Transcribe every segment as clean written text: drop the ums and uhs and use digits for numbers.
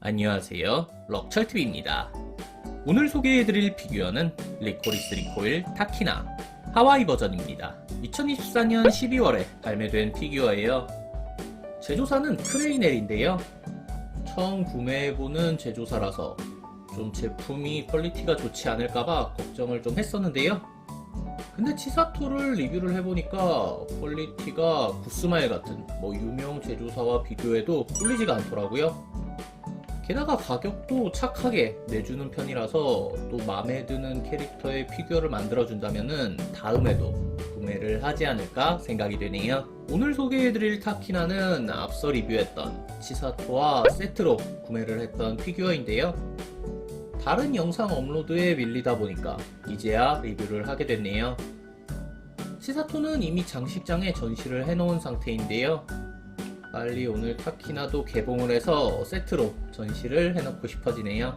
안녕하세요, 럭철TV입니다. 오늘 소개해드릴 피규어는 리코리스 리코일 타키나 하와이 버전입니다. 2024년 12월에 발매된 피규어예요. 제조사는 크레이넬인데요. 처음 구매해보는 제조사라서 좀 제품이 퀄리티가 좋지 않을까봐 걱정을 좀 했었는데요. 근데 치사토를 리뷰를 해보니까 퀄리티가 구스마일 같은 유명 제조사와 비교해도 꿀리지가 않더라고요. 게다가 가격도 착하게 내주는 편이라서 또 마음에 드는 캐릭터의 피규어를 만들어준다면은 다음에도 구매를 하지 않을까 생각이 되네요. 오늘 소개해드릴 타키나는 앞서 리뷰했던 치사토와 세트로 구매를 했던 피규어인데요. 다른 영상 업로드에 밀리다 보니까 이제야 리뷰를 하게 됐네요. 치사토는 이미 장식장에 전시를 해놓은 상태인데요. 빨리 오늘 타키나도 개봉을 해서 세트로 전시를 해놓고 싶어지네요.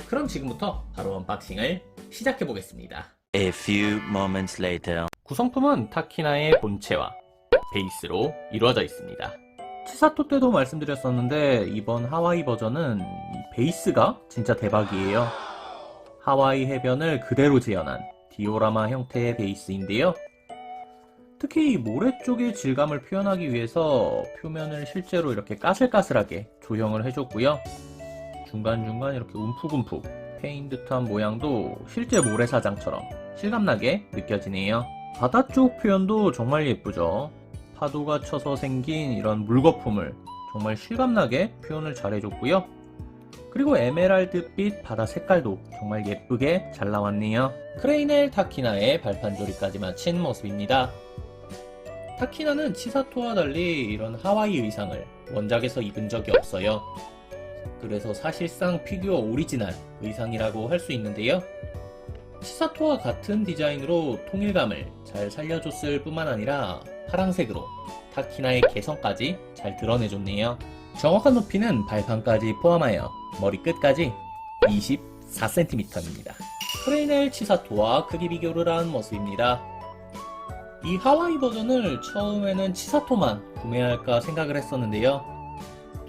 그럼 지금부터 바로 언박싱을 시작해보겠습니다. A few moments later. 구성품은 타키나의 본체와 베이스로 이루어져 있습니다. 치사토 때도 말씀드렸었는데 이번 하와이 버전은 이 베이스가 진짜 대박이에요. 하와이 해변을 그대로 재현한 디오라마 형태의 베이스인데요. 특히 이 모래 쪽의 질감을 표현하기 위해서 표면을 실제로 이렇게 까슬까슬하게 조형을 해줬고요. 중간중간 이렇게 움푹움푹 패인 듯한 모양도 실제 모래사장처럼 실감나게 느껴지네요. 바다 쪽 표현도 정말 예쁘죠. 파도가 쳐서 생긴 이런 물거품을 정말 실감나게 표현을 잘 해줬고요. 그리고 에메랄드빛 바다 색깔도 정말 예쁘게 잘 나왔네요. 크레이넬 타키나의 발판 조립까지 마친 모습입니다. 타키나는 치사토와 달리 이런 하와이 의상을 원작에서 입은 적이 없어요. 그래서 사실상 피규어 오리지널 의상이라고 할 수 있는데요. 치사토와 같은 디자인으로 통일감을 잘 살려줬을 뿐만 아니라 파랑색으로 타키나의 개성까지 잘 드러내줬네요. 정확한 높이는 발판까지 포함하여 머리 끝까지 24cm입니다. 크레이넬 치사토와 크기 비교를 한 모습입니다. 이 하와이 버전을 처음에는 치사토만 구매할까 생각을 했었는데요.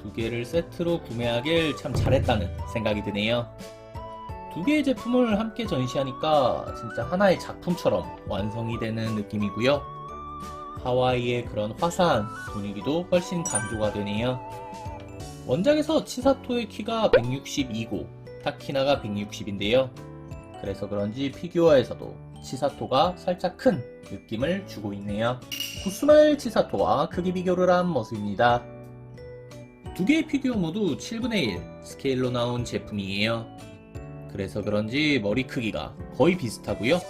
두 개를 세트로 구매하길 참 잘했다는 생각이 드네요. 두 개의 제품을 함께 전시하니까 진짜 하나의 작품처럼 완성이 되는 느낌이고요. 하와이의 그런 화사한 분위기도 훨씬 강조가 되네요. 원작에서 치사토의 키가 162고 타키나가 160인데요. 그래서 그런지 피규어에서도 치사토가 살짝 큰 느낌을 주고 있네요. 구스마일 치사토와 크기 비교를 한 모습입니다. 두 개의 피규어 모두 7분의 1 스케일로 나온 제품이에요. 그래서 그런지 머리 크기가 거의 비슷하고요.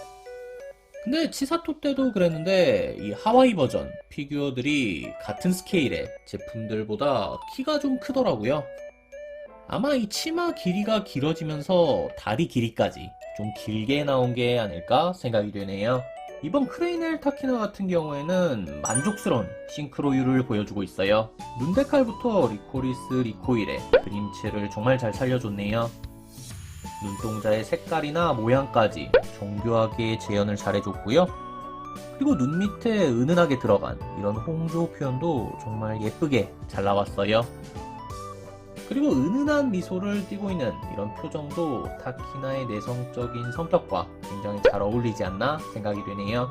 근데 치사토 때도 그랬는데 이 하와이 버전 피규어들이 같은 스케일의 제품들보다 키가 좀 크더라고요. 아마 이 치마 길이가 길어지면서 다리 길이까지 좀 길게 나온 게 아닐까 생각이 되네요. 이번 크레이넬 타키나 같은 경우에는 만족스러운 싱크로율을 보여주고 있어요. 눈데칼부터 리코리스 리코일의 그림체를 정말 잘 살려줬네요. 눈동자의 색깔이나 모양까지 정교하게 재현을 잘해줬고요. 그리고 눈 밑에 은은하게 들어간 이런 홍조 표현도 정말 예쁘게 잘 나왔어요. 그리고 은은한 미소를 띠고 있는 이런 표정도 타키나의 내성적인 성격과 굉장히 잘 어울리지 않나 생각이 되네요.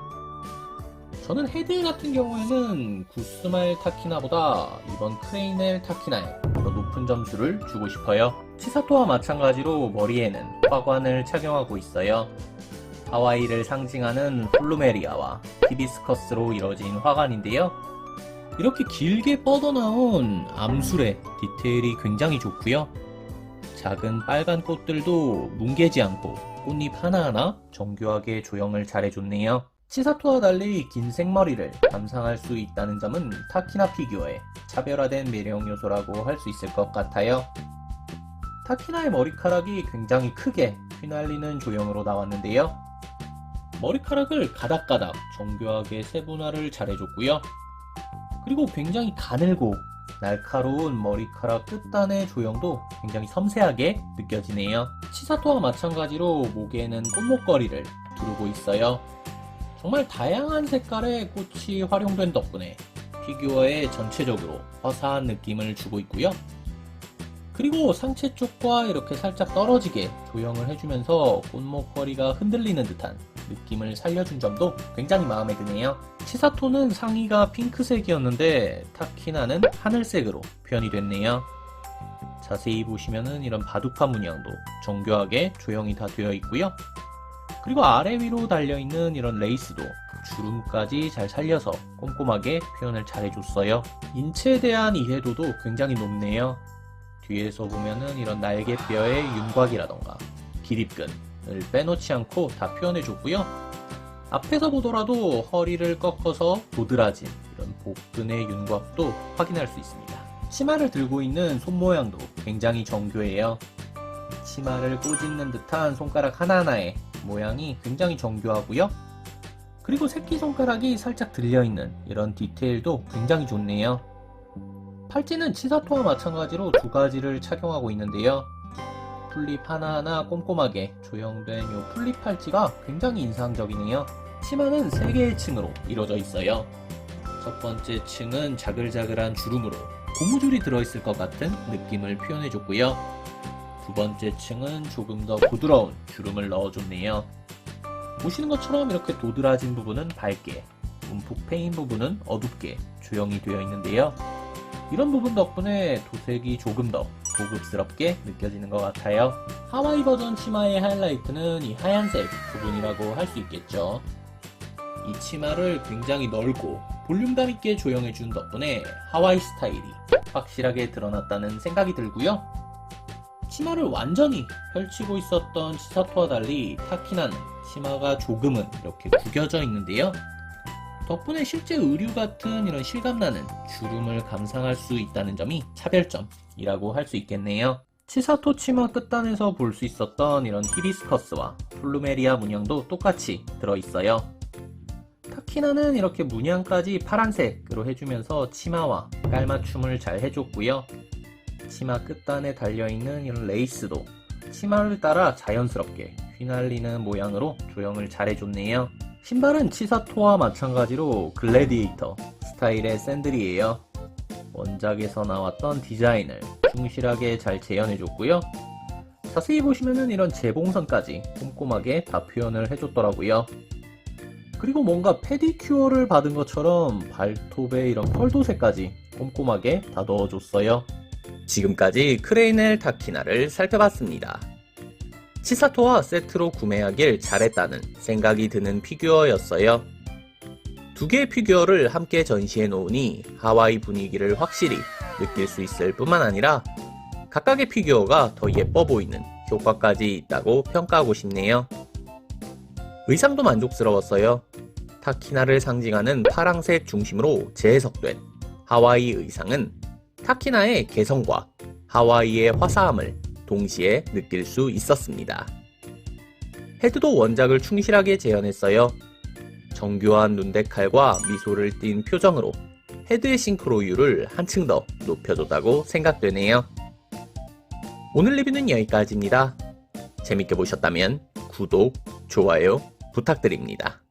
저는 헤드 같은 경우에는 구스마일 타키나보다 이번 크레이넬 타키나에 더 높은 점수를 주고 싶어요. 치사토와 마찬가지로 머리에는 화관을 착용하고 있어요. 하와이를 상징하는 플루메리아와 히비스커스로 이루어진 화관인데요. 이렇게 길게 뻗어나온 암술의 디테일이 굉장히 좋고요. 작은 빨간 꽃들도 뭉개지 않고 꽃잎 하나하나 정교하게 조형을 잘 해줬네요. 치사토와 달리 긴 생머리를 감상할 수 있다는 점은 타키나 피규어의 차별화된 매력 요소라고 할 수 있을 것 같아요. 타키나의 머리카락이 굉장히 크게 휘날리는 조형으로 나왔는데요. 머리카락을 가닥가닥 정교하게 세분화를 잘 해줬고요. 그리고 굉장히 가늘고 날카로운 머리카락 끝단의 조형도 굉장히 섬세하게 느껴지네요. 치사토와 마찬가지로 목에는 꽃목걸이를 두르고 있어요. 정말 다양한 색깔의 꽃이 활용된 덕분에 피규어에 전체적으로 화사한 느낌을 주고 있고요. 그리고 상체 쪽과 이렇게 살짝 떨어지게 조형을 해주면서 꽃목걸이가 흔들리는 듯한 느낌을 살려준 점도 굉장히 마음에 드네요. 치사토는 상의가 핑크색이었는데 타키나는 하늘색으로 표현이 됐네요. 자세히 보시면은 이런 바둑판 문양도 정교하게 조형이 다 되어 있고요. 그리고 아래 위로 달려있는 이런 레이스도 주름까지 잘 살려서 꼼꼼하게 표현을 잘 해줬어요. 인체에 대한 이해도도 굉장히 높네요. 뒤에서 보면은 이런 날개뼈의 윤곽이라던가 기립근을 빼놓지 않고 다 표현해줬고요. 앞에서 보더라도 허리를 꺾어서 도드라진 이런 복근의 윤곽도 확인할 수 있습니다. 치마를 들고 있는 손 모양도 굉장히 정교해요. 치마를 꼬집는 듯한 손가락 하나하나의 모양이 굉장히 정교하고요. 그리고 새끼손가락이 살짝 들려있는 이런 디테일도 굉장히 좋네요. 팔찌는 치사토와 마찬가지로 두 가지를 착용하고 있는데요. 풀립 하나하나 꼼꼼하게 조형된 이 풀립 팔찌가 굉장히 인상적이네요. 치마는 3개의 층으로 이루어져 있어요. 첫 번째 층은 자글자글한 주름으로 고무줄이 들어있을 것 같은 느낌을 표현해줬고요. 두 번째 층은 조금 더 부드러운 주름을 넣어줬네요. 보시는 것처럼 이렇게 도드라진 부분은 밝게, 움푹 패인 부분은 어둡게 조형이 되어 있는데요. 이런 부분 덕분에 도색이 조금 더 고급스럽게 느껴지는 것 같아요. 하와이 버전 치마의 하이라이트는 이 하얀색 부분이라고 할 수 있겠죠. 이 치마를 굉장히 넓고 볼륨감 있게 조형해준 덕분에 하와이 스타일이 확실하게 드러났다는 생각이 들고요. 치마를 완전히 펼치고 있었던 치사토와 달리 타키나는 치마가 조금은 이렇게 구겨져 있는데요. 덕분에 실제 의류 같은 이런 실감나는 주름을 감상할 수 있다는 점이 차별점이라고 할 수 있겠네요. 치사토 치마 끝단에서 볼 수 있었던 이런 히비스커스와 플루메리아 문양도 똑같이 들어있어요. 타키나는 이렇게 문양까지 파란색으로 해주면서 치마와 깔맞춤을 잘 해줬고요. 치마 끝단에 달려있는 이런 레이스도 치마를 따라 자연스럽게 휘날리는 모양으로 조형을 잘 해줬네요. 신발은 치사토와 마찬가지로 글래디에이터 스타일의 샌들이에요. 원작에서 나왔던 디자인을 충실하게 잘 재현해줬고요. 자세히 보시면은 이런 재봉선까지 꼼꼼하게 다 표현을 해줬더라고요. 그리고 뭔가 페디큐어를 받은 것처럼 발톱에 이런 펄도색까지 꼼꼼하게 다 넣어줬어요. 지금까지 크레이넬 타키나를 살펴봤습니다. 치사토와 세트로 구매하길 잘했다는 생각이 드는 피규어였어요. 두 개의 피규어를 함께 전시해 놓으니 하와이 분위기를 확실히 느낄 수 있을 뿐만 아니라 각각의 피규어가 더 예뻐 보이는 효과까지 있다고 평가하고 싶네요. 의상도 만족스러웠어요. 타키나를 상징하는 파랑색 중심으로 재해석된 하와이 의상은 타키나의 개성과 하와이의 화사함을 동시에 느낄 수 있었습니다. 헤드도 원작을 충실하게 재현했어요. 정교한 눈대칼과 미소를 띤 표정으로 헤드의 싱크로율을 한층 더 높여줬다고 생각되네요. 오늘 리뷰는 여기까지입니다. 재밌게 보셨다면 구독, 좋아요 부탁드립니다.